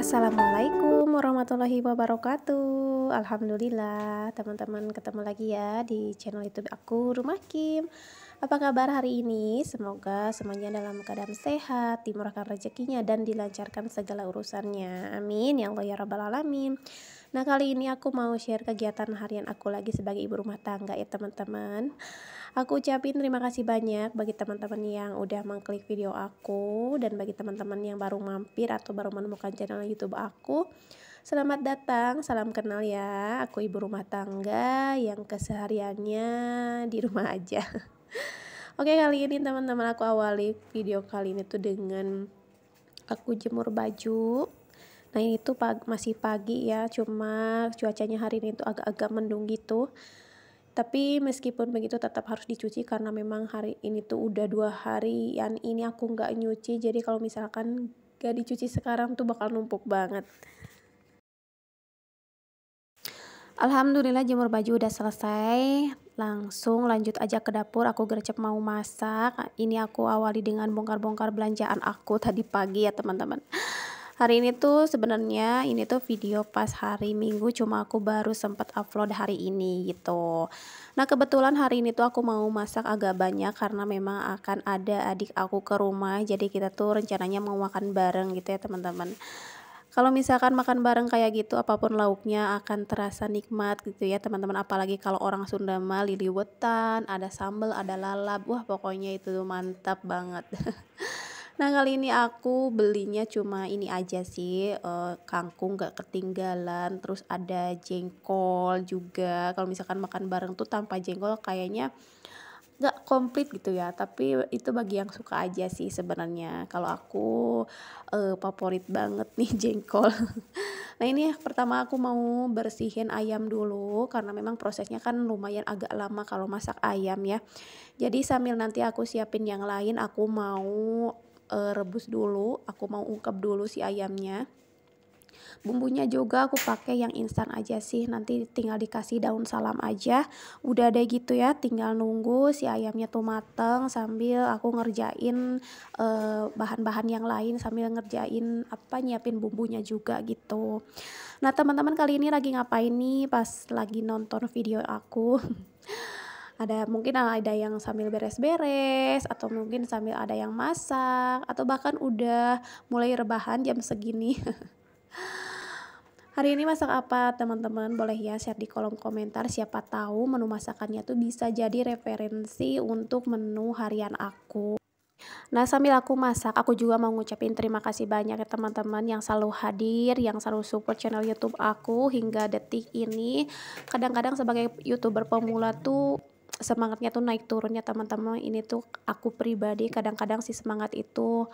Assalamualaikum warahmatullahi wabarakatuh. Alhamdulillah teman-teman ketemu lagi ya di channel YouTube aku Rumah Kim. Apa kabar hari ini? Semoga semuanya dalam keadaan sehat, dimurahkan rezekinya dan dilancarkan segala urusannya. Amin ya Allah ya rabbal alamin. Nah, kali ini aku mau share kegiatan harian aku lagi sebagai ibu rumah tangga ya teman-teman. Aku ucapin terima kasih banyak bagi teman-teman yang udah mengklik video aku, dan bagi teman-teman yang baru mampir atau baru menemukan channel YouTube aku. Selamat datang, salam kenal ya. Aku ibu rumah tangga yang kesehariannya di rumah aja. Oke, kali ini teman-teman aku awali video kali ini tuh dengan aku jemur baju. Nah, ini tuh masih pagi ya, cuma cuacanya hari ini tuh agak-agak mendung gitu. Tapi meskipun begitu tetap harus dicuci karena memang hari ini tuh udah 2 harian ini aku nggak nyuci. Jadi kalau misalkan gak dicuci sekarang tuh bakal numpuk banget. Alhamdulillah jemur baju udah selesai. Langsung lanjut aja ke dapur, aku gercep mau masak. Ini aku awali dengan bongkar-bongkar belanjaan aku tadi pagi ya teman-teman. Hari ini tuh sebenarnya ini tuh video pas hari Minggu, cuma aku baru sempat upload hari ini gitu. Nah, kebetulan hari ini tuh aku mau masak agak banyak karena memang akan ada adik aku ke rumah. Jadi kita tuh rencananya mau makan bareng gitu ya teman-teman. Kalau misalkan makan bareng kayak gitu, apapun lauknya akan terasa nikmat gitu ya teman-teman. Apalagi kalau orang Sunda mah liliwetan, ada sambal, ada lalap. Wah, pokoknya itu tuh mantap banget. Nah, kali ini aku belinya cuma ini aja sih, kangkung gak ketinggalan, terus ada jengkol juga. Kalau misalkan makan bareng tuh tanpa jengkol kayaknya gak komplit gitu ya, tapi itu bagi yang suka aja sih sebenarnya. Kalau aku favorit banget nih jengkol. Nah, ini pertama aku mau bersihin ayam dulu karena memang prosesnya kan lumayan agak lama kalau masak ayam ya. Jadi sambil nanti aku siapin yang lain, aku mau rebus dulu, aku mau ungkep dulu si ayamnya. Bumbunya juga aku pakai yang instan aja sih, nanti tinggal dikasih daun salam aja. Udah deh gitu ya, tinggal nunggu si ayamnya tuh mateng sambil aku ngerjain bahan-bahan yang lain, sambil ngerjain nyiapin bumbunya juga gitu. Nah, teman-teman kali ini lagi ngapain nih pas lagi nonton video aku? Mungkin ada yang sambil beres-beres, atau mungkin sambil ada yang masak, atau bahkan udah mulai rebahan jam segini. Hari ini masak apa teman-teman? Boleh ya share di kolom komentar, siapa tahu menu masakannya tuh bisa jadi referensi untuk menu harian aku. Nah, sambil aku masak, aku juga mau ngucapin terima kasih banyak ya teman-teman yang selalu hadir, yang selalu support channel YouTube aku hingga detik ini. Kadang-kadang sebagai YouTuber pemula tuh semangatnya tuh naik turunnya teman-teman. Ini tuh aku pribadi kadang-kadang si semangat itu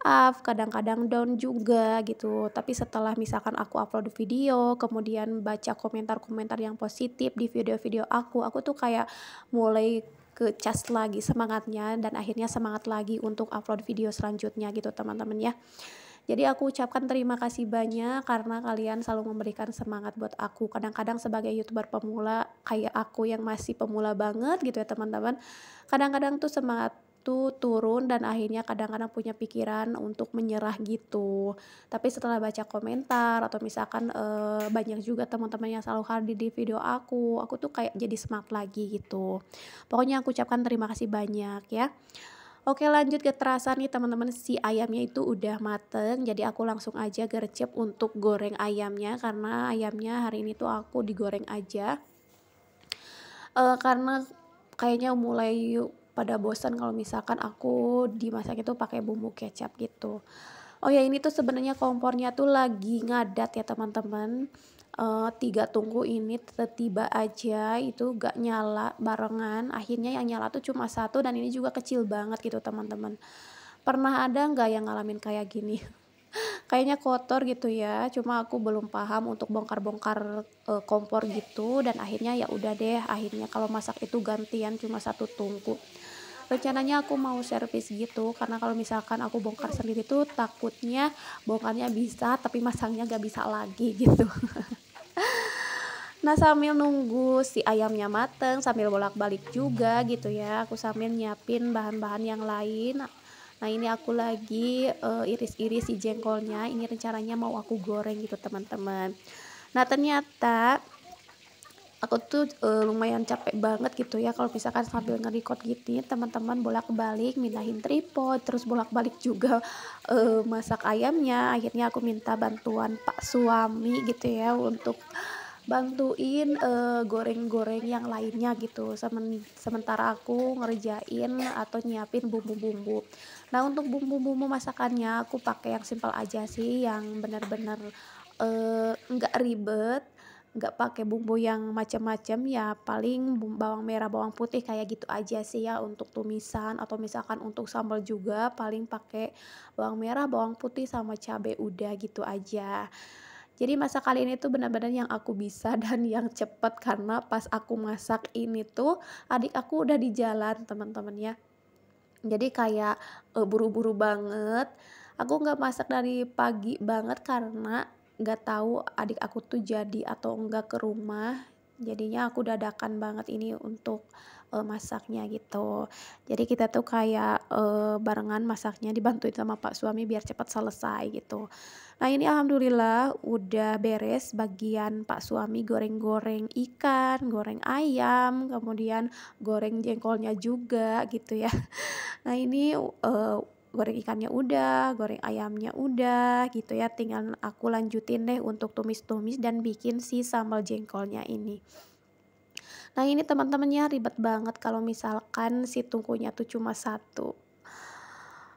up, kadang-kadang down juga gitu. Tapi setelah misalkan aku upload video, kemudian baca komentar-komentar yang positif di video-video aku tuh kayak mulai ke cas lagi semangatnya, dan akhirnya semangat lagi untuk upload video selanjutnya gitu teman-teman ya. Jadi aku ucapkan terima kasih banyak karena kalian selalu memberikan semangat buat aku. Kadang-kadang sebagai YouTuber pemula kayak aku yang masih pemula banget gitu ya teman-teman, kadang-kadang tuh semangat tuh turun dan akhirnya kadang-kadang punya pikiran untuk menyerah gitu. Tapi setelah baca komentar atau misalkan banyak juga teman-teman yang selalu hadir di video aku tuh kayak jadi semangat lagi gitu. Pokoknya aku ucapkan terima kasih banyak ya. Oke, lanjut ke terasa nih teman-teman, si ayamnya itu udah mateng, jadi aku langsung aja gercep untuk goreng ayamnya karena ayamnya hari ini tuh aku digoreng aja. Karena kayaknya mulai pada bosan kalau misalkan aku dimasak itu pakai bumbu kecap gitu. Oh ya, ini tuh sebenarnya kompornya tuh lagi ngadat ya teman-teman. 3 tungku ini tiba aja itu gak nyala barengan. Akhirnya yang nyala tuh cuma satu, dan ini juga kecil banget gitu teman-teman. Pernah ada nggak yang ngalamin kayak gini? Kayaknya kotor gitu ya, cuma aku belum paham untuk bongkar-bongkar kompor gitu, dan akhirnya ya udah deh, akhirnya kalau masak itu gantian cuma satu tungku. Rencananya aku mau servis gitu karena kalau misalkan aku bongkar sendiri tuh takutnya bongkarnya bisa tapi masangnya gak bisa lagi gitu. Nah, sambil nunggu si ayamnya mateng, sambil bolak-balik juga gitu ya, aku sambil nyiapin bahan-bahan yang lain. Nah, ini aku lagi, iris-iris si jengkolnya, ini rencananya mau aku goreng gitu teman-teman. Nah, ternyata aku tuh, lumayan capek banget gitu ya kalau misalkan sambil nge-record gini teman-teman, bolak-balik mindahin tripod, terus bolak-balik juga, masak ayamnya. Akhirnya aku minta bantuan pak suami gitu ya untuk bantuin, goreng-goreng yang lainnya gitu, sementara aku ngerjain atau nyiapin bumbu-bumbu. Nah, untuk bumbu-bumbu masakannya aku pakai yang simpel aja sih, yang bener-bener, nggak ribet, nggak pakai bumbu yang macam-macam, ya paling bawang merah, bawang putih kayak gitu aja sih ya untuk tumisan, atau misalkan untuk sambal juga paling pakai bawang merah, bawang putih, sama cabai, udah gitu aja. Jadi masak kali ini tuh benar-benar yang aku bisa dan yang cepet, karena pas aku masak ini tuh adik aku udah di jalan teman-teman ya. Jadi kayak, buru-buru banget, aku nggak masak dari pagi banget karena nggak tahu adik aku tuh jadi atau enggak ke rumah. Jadinya aku dadakan banget ini untuk, masaknya gitu. Jadi kita tuh kayak, barengan masaknya dibantuin sama pak suami biar cepat selesai gitu. Nah, ini alhamdulillah udah beres bagian pak suami goreng-goreng ikan, goreng ayam, kemudian goreng jengkolnya juga gitu ya. Nah, ini, goreng ikannya udah, goreng ayamnya udah gitu ya, tinggal aku lanjutin deh untuk tumis-tumis dan bikin si sambal jengkolnya ini. Nah, ini teman-teman ya ribet banget kalau misalkan si tungkunya tuh cuma satu.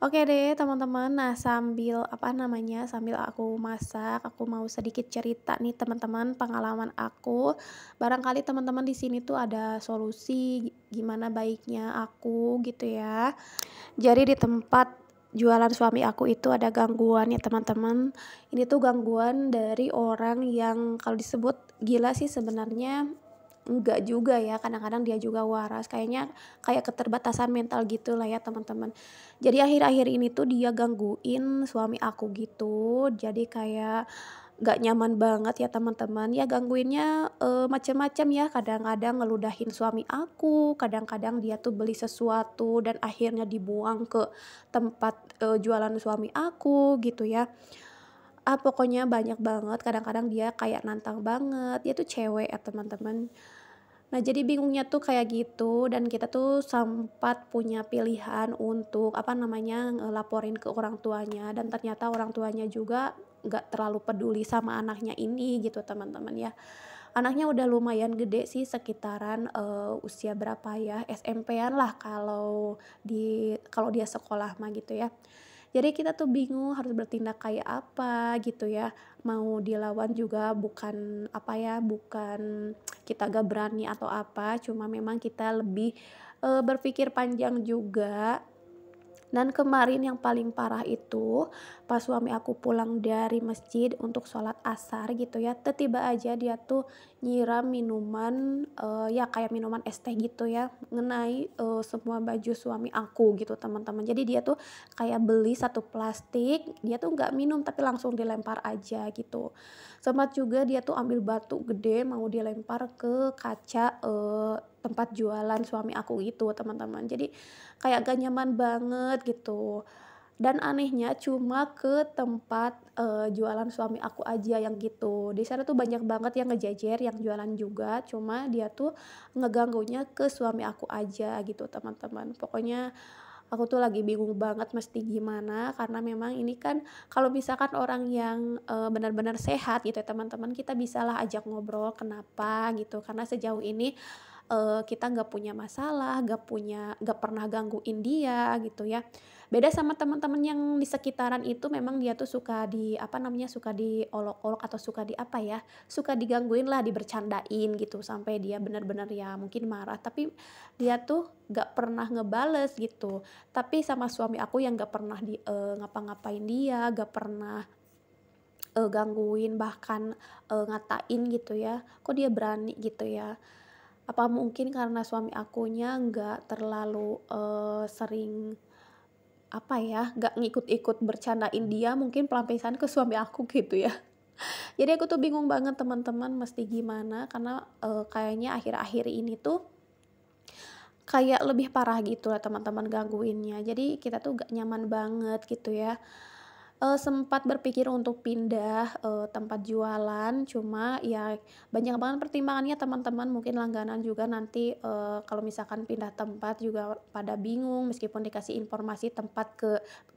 Oke deh teman-teman, nah sambil apa namanya, sambil aku masak, aku mau sedikit cerita nih teman-teman pengalaman aku. Barangkali teman-teman di sini tuh ada solusi gimana baiknya aku gitu ya. Jadi di tempat jualan suami aku itu ada gangguan ya teman-teman. Ini tuh gangguan dari orang yang kalau disebut gila sih sebenarnya enggak juga ya, kadang-kadang dia juga waras, kayaknya kayak keterbatasan mental gitu lah ya teman-teman. Jadi akhir-akhir ini tuh dia gangguin suami aku gitu, jadi kayak gak nyaman banget ya teman-teman. Ya gangguinnya, macem-macem ya, kadang-kadang ngeludahin suami aku, kadang-kadang dia tuh beli sesuatu dan akhirnya dibuang ke tempat, jualan suami aku gitu ya. Pokoknya banyak banget, kadang-kadang dia kayak nantang banget, dia tuh cewek ya teman-teman. Nah, jadi bingungnya tuh kayak gitu dan kita tuh sempat punya pilihan untuk, apa namanya, ngelaporin ke orang tuanya dan ternyata orang tuanya juga nggak terlalu peduli sama anaknya ini gitu, teman-teman ya. Anaknya udah lumayan gede sih sekitaran, usia berapa ya, SMP-an lah kalau dia sekolah mah gitu ya. Jadi kita tuh bingung harus bertindak kayak apa gitu ya, mau dilawan juga bukan, apa ya, bukan kita gak berani atau apa, cuma memang kita lebih, berpikir panjang juga. Dan kemarin yang paling parah itu, pas suami aku pulang dari masjid untuk sholat asar gitu ya, tiba aja dia tuh nyiram minuman, ya kayak minuman es teh gitu ya, ngenai, semua baju suami aku gitu teman-teman. Jadi dia tuh kayak beli satu plastik, dia tuh nggak minum tapi langsung dilempar aja gitu. Sempat juga dia tuh ambil batu gede mau dilempar ke kaca, tempat jualan suami aku itu teman-teman. Jadi kayak gak nyaman banget gitu. Dan anehnya cuma ke tempat, jualan suami aku aja yang gitu. Di sana tuh banyak banget yang ngejejer, yang jualan juga, cuma dia tuh ngeganggunya ke suami aku aja gitu, teman-teman. Pokoknya aku tuh lagi bingung banget mesti gimana, karena memang ini kan kalau misalkan orang yang, benar-benar sehat gitu ya, teman-teman, kita bisalah ajak ngobrol kenapa gitu, karena sejauh ini kita nggak punya masalah, nggak pernah gangguin dia gitu ya. Beda sama teman-teman yang di sekitaran itu memang dia tuh suka di apa namanya, suka diolok-olok atau suka di apa ya, suka digangguin lah, dibercandain gitu sampai dia benar-benar ya mungkin marah, tapi dia tuh nggak pernah ngebales gitu. Tapi sama suami aku yang nggak pernah ngapa-ngapain dia, nggak pernah, gangguin bahkan, ngatain gitu ya, kok dia berani gitu ya. Apa mungkin karena suami akunya nggak terlalu, sering, apa ya, nggak ngikut-ikut bercandain dia, mungkin pelampiasan ke suami aku gitu ya. Jadi aku tuh bingung banget teman-teman mesti gimana karena, kayaknya akhir-akhir ini tuh kayak lebih parah gitu lah teman-teman gangguinnya. Jadi kita tuh gak nyaman banget gitu ya. Sempat berpikir untuk pindah, tempat jualan, cuma ya banyak banget pertimbangannya teman-teman, mungkin langganan juga nanti, kalau misalkan pindah tempat juga pada bingung meskipun dikasih informasi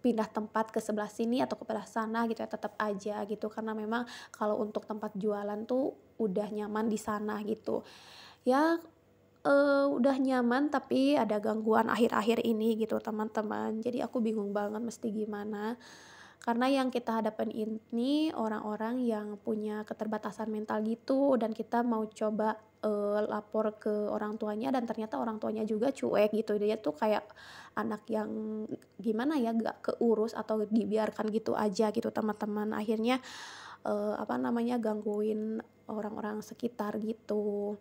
pindah tempat ke sebelah sini atau ke sebelah sana gitu ya, tetap aja gitu. Karena memang kalau untuk tempat jualan tuh udah nyaman di sana gitu. Ya, udah nyaman tapi ada gangguan akhir-akhir ini gitu teman-teman. Jadi aku bingung banget mesti gimana. Karena yang kita hadapin ini orang-orang yang punya keterbatasan mental gitu dan kita mau coba, lapor ke orang tuanya dan ternyata orang tuanya juga cuek gitu. Dia tuh kayak anak yang gimana ya, gak keurus atau dibiarkan gitu aja gitu teman-teman. Akhirnya, apa namanya, gangguin orang-orang sekitar gitu.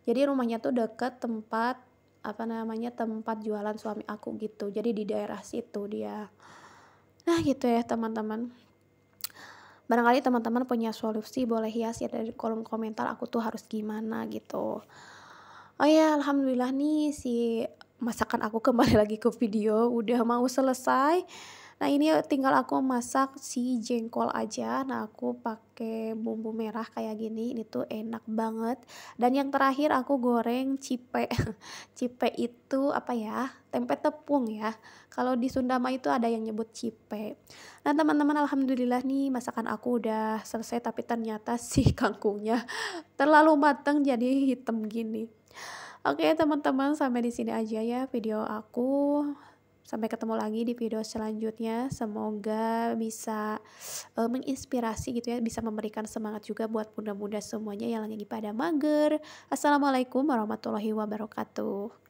Jadi rumahnya tuh deket tempat, apa namanya, tempat jualan suami aku gitu. Jadi di daerah situ dia. Nah gitu ya teman-teman. Barangkali teman-teman punya solusi boleh ya share dari kolom komentar aku tuh harus gimana gitu. Oh ya alhamdulillah nih si masakan aku kembali lagi ke video udah mau selesai. Nah ini tinggal aku masak si jengkol aja. Nah aku pakai bumbu merah kayak gini, ini tuh enak banget. Dan yang terakhir aku goreng cipe. Cipe itu apa ya? Tempe tepung ya. Kalau di Sunda mah itu ada yang nyebut cipe. Nah teman-teman alhamdulillah nih masakan aku udah selesai tapi ternyata si kangkungnya terlalu mateng jadi hitam gini. Oke teman-teman sampai di sini aja ya video aku. Sampai ketemu lagi di video selanjutnya. Semoga bisa menginspirasi gitu ya, bisa memberikan semangat juga buat bunda-bunda semuanya yang lagi pada mager. Assalamualaikum warahmatullahi wabarakatuh.